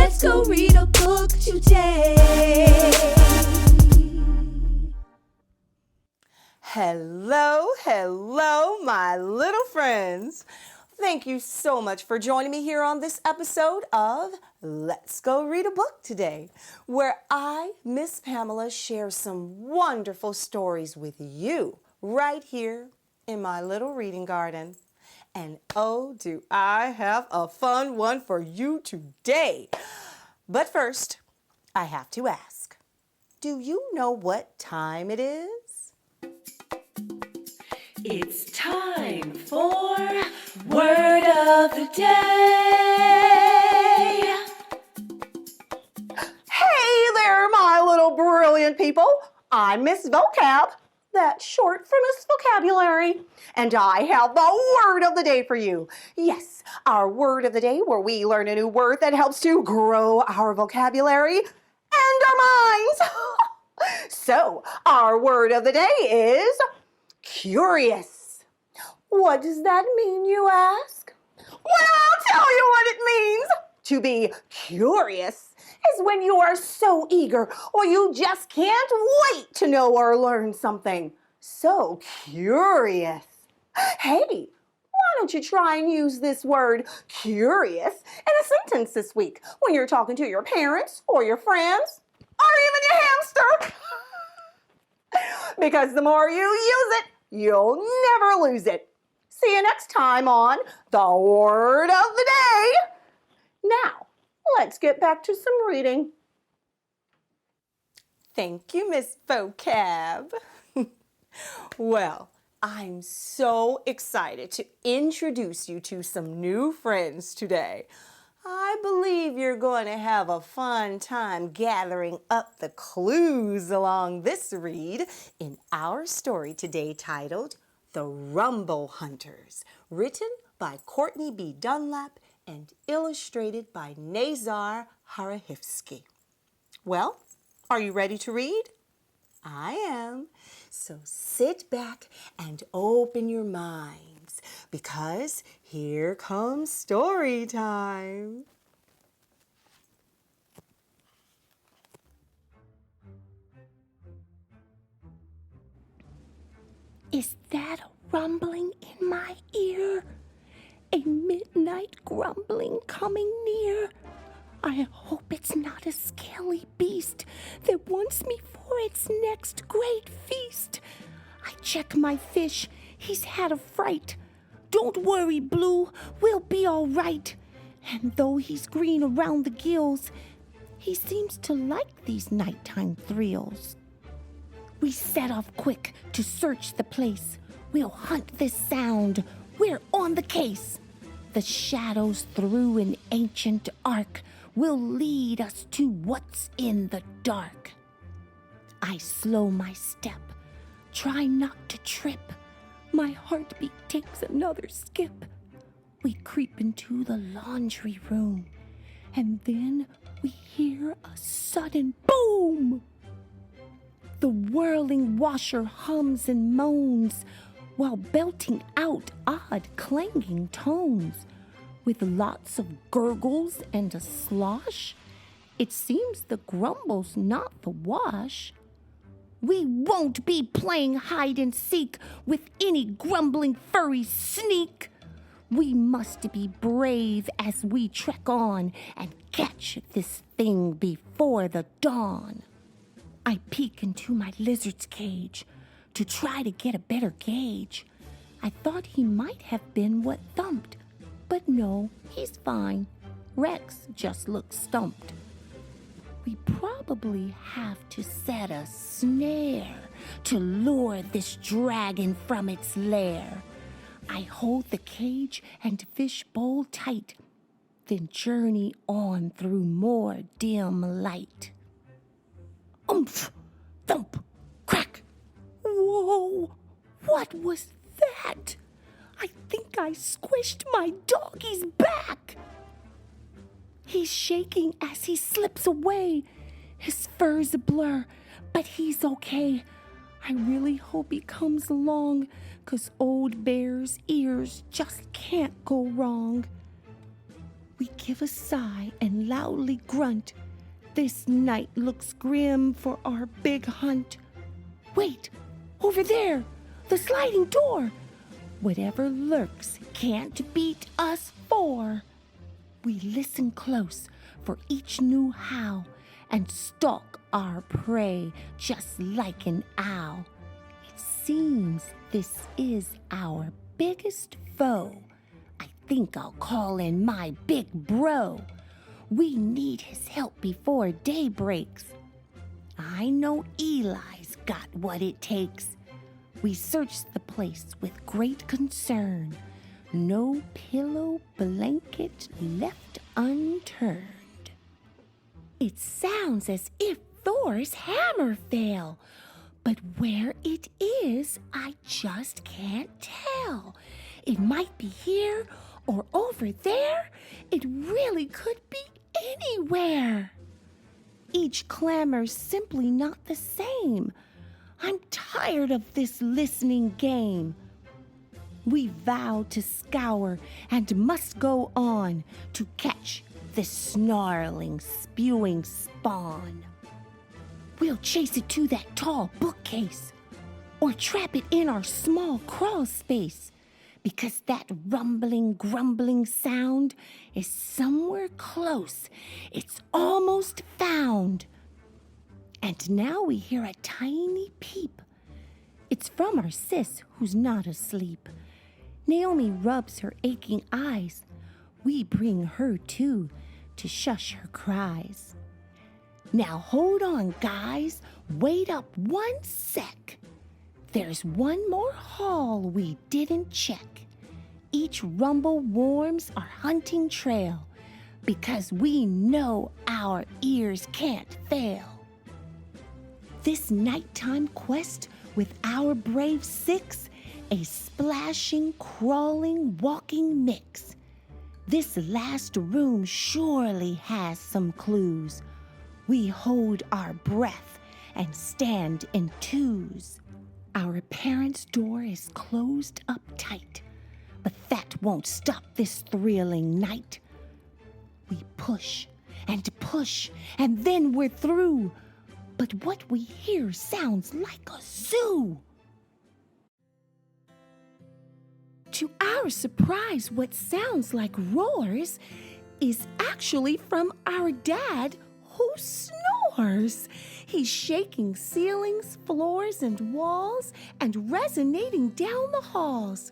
Let's go read a book today. Hello, my little friends. Thank you so much for joining me here on this episode of Let's Go Read a Book Today, where I, Miss Pamela, share some wonderful stories with you right here in my little reading garden. And oh, do I have a fun one for you today. But first, I have to ask, do you know what time it is? It's time for Word of the Day. Hey there, my little brilliant people. I'm Miss Vocab, that's short for Miss Vocabulary, and I have the word of the day for you. Yes, our word of the day where we learn a new word that helps to grow our vocabulary and our minds. So, our word of the day is curious. What does that mean, you ask? Well, I'll tell you what it means. To be curious is when you are so eager or you just can't wait to know or learn something. So curious. Hey, why don't you try and use this word curious in a sentence this week when you're talking to your parents or your friends or even your hamster? Because the more you use it, you'll never lose it. See you next time on the Word of the Day. Now, let's get back to some reading. Thank you, Miss Vocab. Well, I'm so excited to introduce you to some new friends today. I believe you're going to have a fun time gathering up the clues along this read in our story today titled The Rumble Hunters, written by Courtney B. Dunlap and illustrated by Nazar Horokhivskyi. Well, are you ready to read? I am. So sit back and open your minds because here comes story time. Is that a rumbling in my ear? A midnight grumbling coming near? I hope it's not a scaly beast that wants me for its next great feast. I check my fish, he's had a fright. Don't worry, Blue, we'll be all right. And though he's green around the gills, he seems to like these nighttime thrills. We set off quick to search the place. We'll hunt this sound. We're on the case. The shadows through an ancient arc will lead us to what's in the dark. I slow my step, try not to trip. My heartbeat takes another skip. We creep into the laundry room, and then we hear a sudden boom. The whirling washer hums and moans while belting out odd clanging tones. With lots of gurgles and a slosh, it seems the grumble's not the wash. We won't be playing hide and seek with any grumbling furry sneak. We must be brave as we trek on and catch this thing before the dawn. I peek into my lizard's cage to try to get a better gauge. I thought he might have been what thumped, but no, he's fine. Rex just looks stumped. We probably have to set a snare to lure this dragon from its lair. I hold the cage and fish bowl tight, then journey on through more dim light. Oomph! Thump! Crack! Whoa! What was that? I think I squished my doggy's back. He's shaking as he slips away. His fur's a blur, but he's okay. I really hope he comes along, 'cause old Bear's ears just can't go wrong. We give a sigh and loudly grunt. This night looks grim for our big hunt. Wait, over there, the sliding door. Whatever lurks can't beat us four. We listen close for each new howl and stalk our prey just like an owl. It seems this is our biggest foe. I think I'll call in my big bro. We need his help before day breaks. I know Eli's got what it takes. We search the place with great concern. No pillow blanket left unturned. It sounds as if Thor's hammer fell, but where it is, I just can't tell. It might be here or over there. It really could be anywhere. Each clamor's simply not the same. I'm tired of this listening game. We vow to scour and must go on to catch this snarling, spewing spawn. We'll chase it to that tall bookcase or trap it in our small crawl space, because that rumbling, grumbling sound is somewhere close. It's almost found. And now we hear a tiny peep. It's from our sis who's not asleep. Naomi rubs her aching eyes. We bring her too to shush her cries. Now hold on, guys. Wait up one sec. There's one more hall we didn't check. Each rumble warms our hunting trail, because we know our ears can't fail. This nighttime quest with our brave six, a splashing, crawling, walking mix. This last room surely has some clues. We hold our breath and stand in twos. Our parents' door is closed up tight, but that won't stop this thrilling night. We push, and then we're through. But what we hear sounds like a zoo. To our surprise, what sounds like roars is actually from our dad, who snores. He's shaking ceilings, floors, and walls, and resonating down the halls.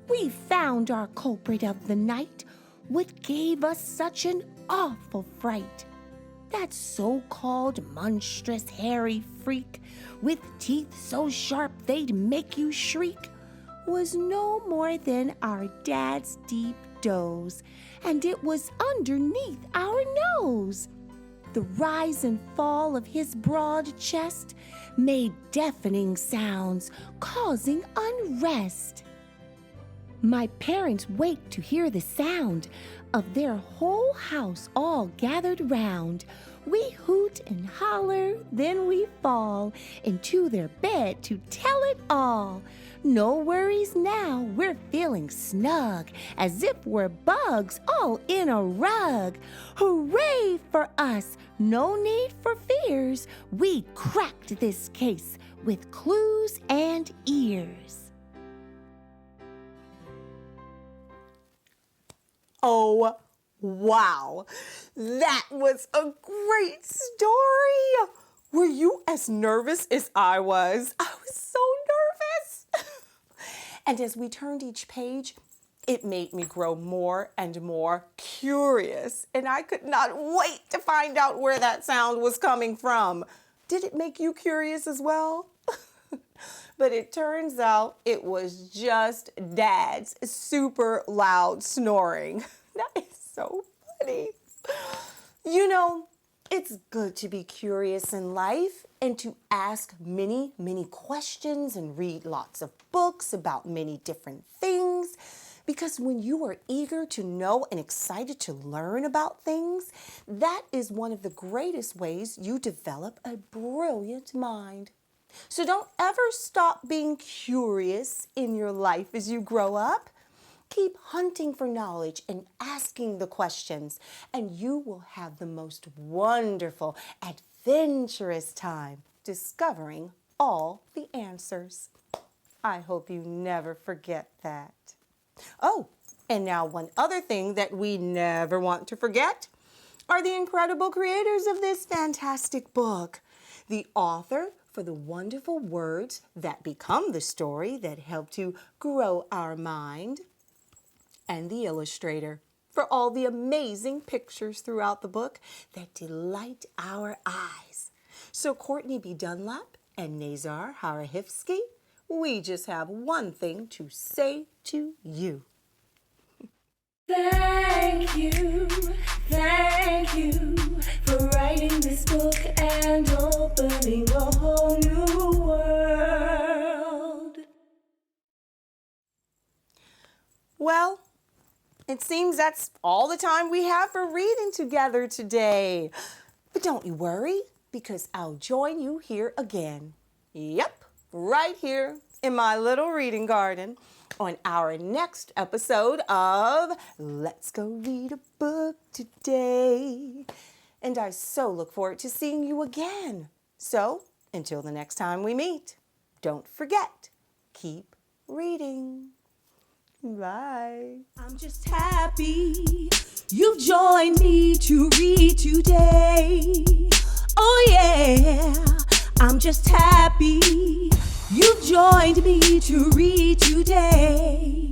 We found our culprit of the night, what gave us such an awful fright. That so-called monstrous hairy freak, with teeth so sharp they'd make you shriek, was no more than our dad's deep doze, and it was underneath our nose. The rise and fall of his broad chest made deafening sounds, causing unrest. My parents wake to hear the sound of their whole house all gathered round. We hoot and holler, then we fall into their bed to tell it all. No worries now, we're feeling snug, as if we're bugs all in a rug. Hooray for us, no need for fears. We cracked this case with clues and ears. Oh, wow. That was a great story. Were you as nervous as I was? I was so nervous. And as we turned each page, it made me grow more and more curious. And I could not wait to find out where that sound was coming from. Did it make you curious as well? But it turns out it was just Dad's super loud snoring. That is so funny. You know, it's good to be curious in life and to ask many, many questions and read lots of books about many different things. Because when you are eager to know and excited to learn about things, that is one of the greatest ways you develop a brilliant mind. So don't ever stop being curious in your life as you grow up. Keep hunting for knowledge and asking the questions, and you will have the most wonderful, adventurous time discovering all the answers. I hope you never forget that. Oh, and now one other thing that we never want to forget are the incredible creators of this fantastic book. The author for the wonderful words that become the story that help to grow our mind, and the illustrator for all the amazing pictures throughout the book that delight our eyes. So Courtney B. Dunlap and Nazar Horokhivskyi, we just have one thing to say to you. Thank you for writing this book and opening a whole new world. Well, it seems that's all the time we have for reading together today. But don't you worry, because I'll join you here again. Yep, right here in my little reading garden on our next episode of Let's Go Read a Book Today. And I so look forward to seeing you again. So, until the next time we meet, don't forget, keep reading. Bye. I'm just happy you've joined me to read today. Oh yeah, I'm just happy you've joined me to read today.